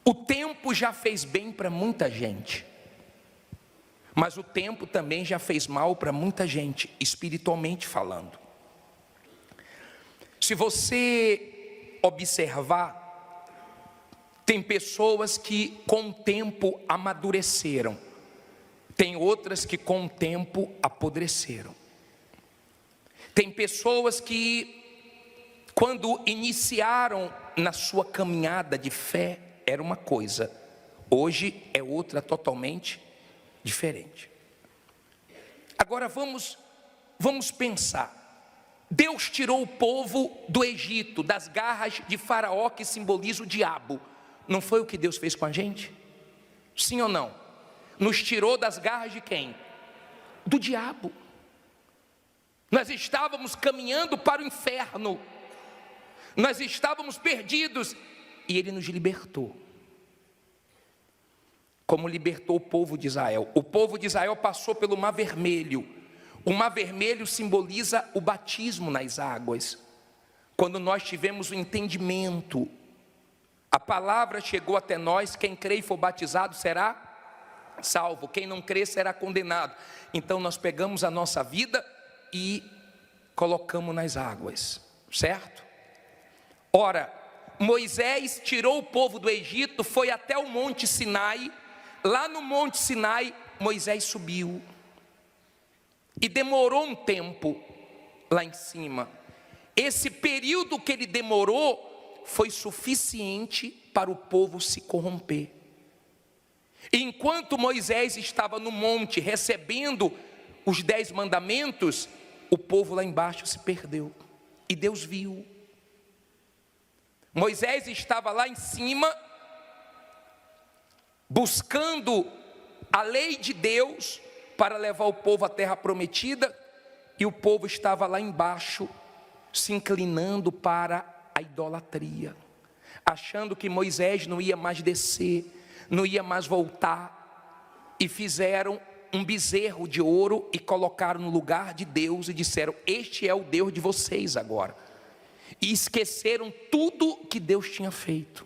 O tempo já fez bem para muita gente, mas o tempo também já fez mal para muita gente, espiritualmente falando. Se você observar, tem pessoas que com o tempo amadureceram, tem outras que com o tempo apodreceram. Tem pessoas que, quando iniciaram na sua caminhada de fé, era uma coisa, hoje é outra totalmente diferente. Agora vamos pensar. Deus tirou o povo do Egito, das garras de Faraó, que simboliza o diabo. Não foi o que Deus fez com a gente? Sim ou não? Nos tirou das garras de quem? Do diabo. Nós estávamos caminhando para o inferno, nós estávamos perdidos, e Ele nos libertou, como libertou o povo de Israel. O povo de Israel passou pelo Mar Vermelho. O Mar Vermelho simboliza o batismo nas águas. Quando nós tivemos o entendimento, a palavra chegou até nós: quem crê e for batizado será salvo, quem não crê será condenado. Então nós pegamos a nossa vida e colocamos nas águas, certo? Ora, Moisés tirou o povo do Egito, foi até o Monte Sinai. Lá no Monte Sinai, Moisés subiu e demorou um tempo lá em cima. Esse período que ele demorou foi suficiente para o povo se corromper. E enquanto Moisés estava no monte recebendo os 10 mandamentos, o povo lá embaixo se perdeu, e Deus viu. Moisés estava lá em cima, buscando a lei de Deus para levar o povo à terra prometida, e o povo estava lá embaixo, se inclinando para a idolatria, achando que Moisés não ia mais descer, não ia mais voltar, e fizeram um bezerro de ouro e colocaram no lugar de Deus e disseram: este é o Deus de vocês agora. E esqueceram tudo que Deus tinha feito.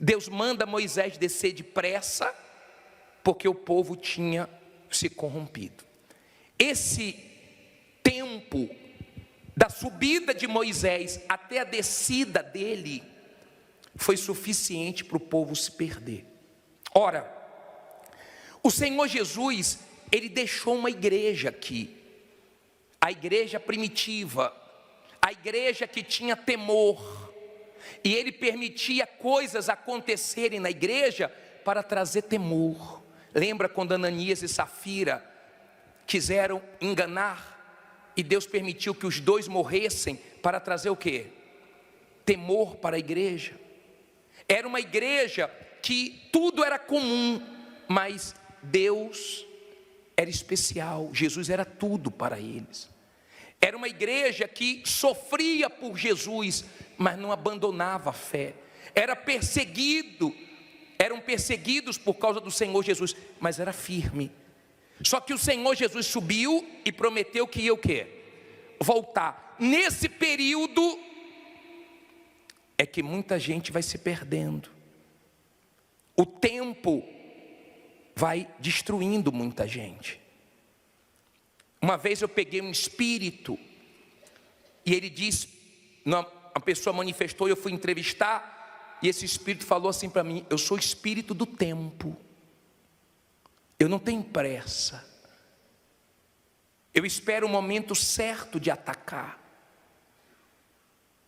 Deus manda Moisés descer depressa, porque o povo tinha se corrompido. Esse tempo da subida de Moisés até a descida dele foi suficiente para o povo se perder. Ora, o Senhor Jesus, Ele deixou uma igreja aqui, a igreja primitiva, a igreja que tinha temor, e Ele permitia coisas acontecerem na igreja para trazer temor. Lembra quando Ananias e Safira quiseram enganar, e Deus permitiu que os dois morressem para trazer o quê? Temor para a igreja. Era uma igreja que tudo era comum, mas Deus era especial, Jesus era tudo para eles. Era uma igreja que sofria por Jesus, mas não abandonava a fé. Eram perseguidos por causa do Senhor Jesus, mas era firme. Só que o Senhor Jesus subiu e prometeu que ia o quê? Voltar. Nesse período é que muita gente vai se perdendo. O tempo vai destruindo muita gente. Uma vez eu peguei um espírito, e ele disse, a pessoa manifestou, e eu fui entrevistar, e esse espírito falou assim para mim: eu sou o espírito do tempo, eu não tenho pressa, eu espero o momento certo de atacar.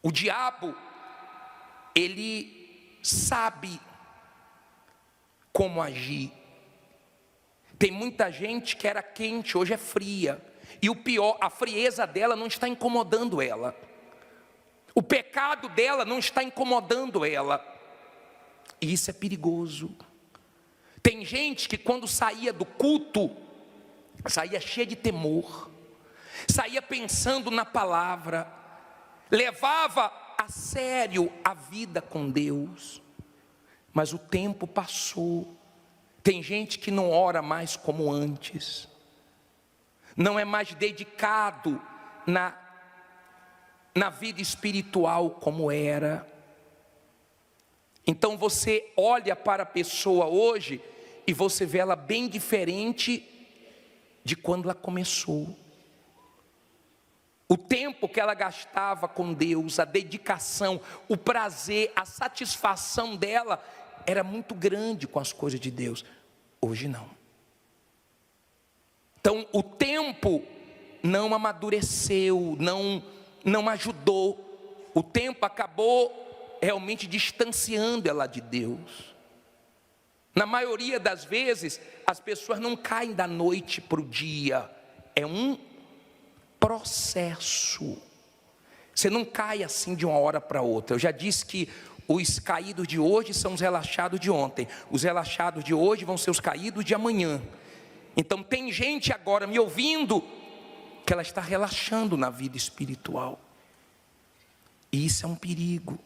O diabo, ele sabe como agir. Tem muita gente que era quente, hoje é fria. E o pior, a frieza dela não está incomodando ela. O pecado dela não está incomodando ela. E isso é perigoso. Tem gente que quando saía do culto, saía cheia de temor, saía pensando na palavra, levava a sério a vida com Deus. Mas o tempo passou. Tem gente que não ora mais como antes, não é mais dedicado na vida espiritual como era. Então você olha para a pessoa hoje e você vê ela bem diferente de quando ela começou. O tempo que ela gastava com Deus, a dedicação, o prazer, a satisfação dela era muito grande com as coisas de Deus. Hoje não. Então o tempo não amadureceu, não ajudou. O tempo acabou realmente distanciando ela de Deus. Na maioria das vezes, as pessoas não caem da noite para o dia. É um processo. Você não cai assim de uma hora para outra. Eu já disse que os caídos de hoje são os relaxados de ontem. Os relaxados de hoje vão ser os caídos de amanhã. Então tem gente agora me ouvindo que ela está relaxando na vida espiritual. E isso é um perigo,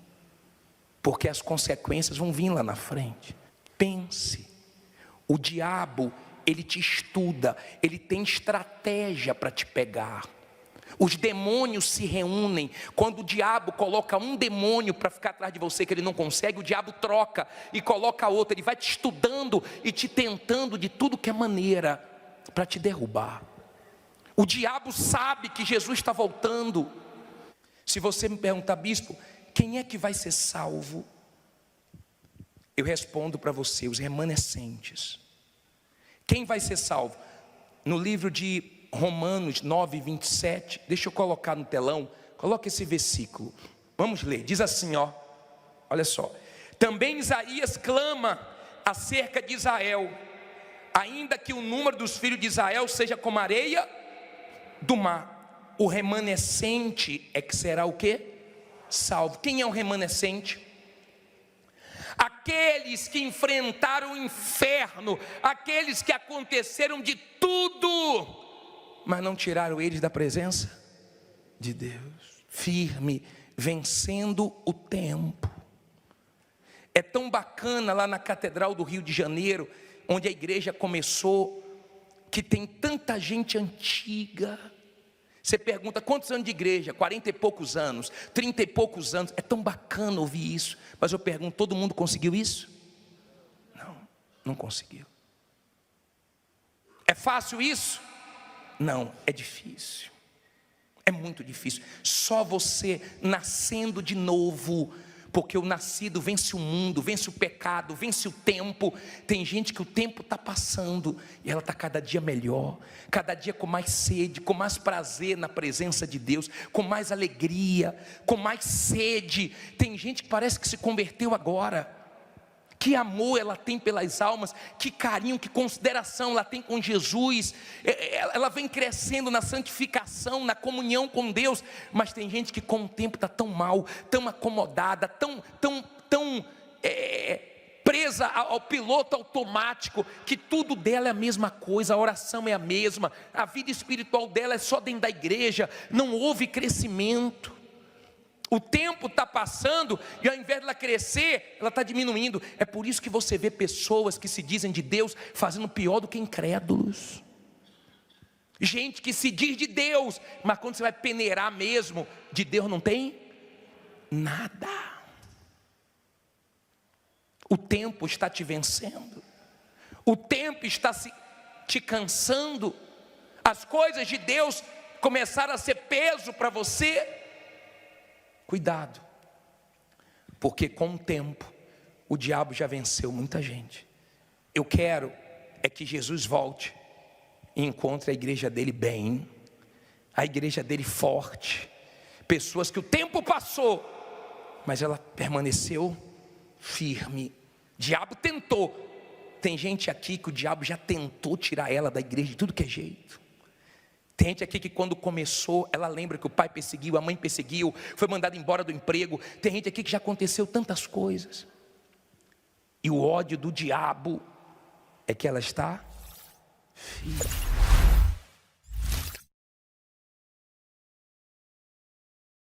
porque as consequências vão vir lá na frente. Pense, o diabo, ele te estuda, ele tem estratégia para te pegar. Os demônios se reúnem. Quando o diabo coloca um demônio para ficar atrás de você que ele não consegue, o diabo troca e coloca outro. Ele vai te estudando e te tentando de tudo que é maneira para te derrubar. O diabo sabe que Jesus está voltando. Se você me perguntar, bispo, quem é que vai ser salvo? Eu respondo para você, os remanescentes. Quem vai ser salvo? No livro de Romanos 9, 27, deixa eu colocar no telão, coloca esse versículo, vamos ler, diz assim, olha só: também Isaías clama acerca de Israel, ainda que o número dos filhos de Israel seja como a areia do mar, o remanescente é que será o quê? Salvo. Quem é o remanescente? Aqueles que enfrentaram o inferno, aqueles que aconteceram de tudo, mas não tiraram eles da presença de Deus, firme, vencendo o tempo. É tão bacana lá na Catedral do Rio de Janeiro, onde a igreja começou, que tem tanta gente antiga. Você pergunta, quantos anos de igreja? 40 e poucos anos, 30 e poucos anos. É tão bacana ouvir isso. Mas eu pergunto, todo mundo conseguiu isso? Não conseguiu. É fácil isso? Não, é difícil. É muito difícil. Só você nascendo de novo, porque o nascido vence o mundo, vence o pecado, vence o tempo. Tem gente que o tempo está passando e ela está cada dia melhor, cada dia com mais sede, com mais prazer na presença de Deus, com mais alegria, com mais sede. Tem gente que parece que se converteu agora. Que amor ela tem pelas almas, que carinho, que consideração ela tem com Jesus. Ela vem crescendo na santificação, na comunhão com Deus. Mas tem gente que com o tempo está tão mal, tão acomodada, tão presa ao piloto automático, que tudo dela é a mesma coisa, a oração é a mesma, a vida espiritual dela é só dentro da igreja, não houve crescimento. O tempo está passando e ao invés de ela crescer, ela está diminuindo. É por isso que você vê pessoas que se dizem de Deus fazendo pior do que incrédulos. Gente que se diz de Deus, mas quando você vai peneirar mesmo, de Deus não tem nada. O tempo está te vencendo. O tempo está te cansando. As coisas de Deus começaram a ser peso para você. Cuidado, porque com o tempo o diabo já venceu muita gente. Eu quero é que Jesus volte e encontre a igreja dele bem, a igreja dele forte, pessoas que o tempo passou, mas ela permaneceu firme. O diabo tentou. Tem gente aqui que o diabo já tentou tirar ela da igreja de tudo que é jeito. Tem gente aqui que quando começou, ela lembra que o pai perseguiu, a mãe perseguiu, foi mandada embora do emprego. Tem gente aqui que já aconteceu tantas coisas. E o ódio do diabo é que ela está firme.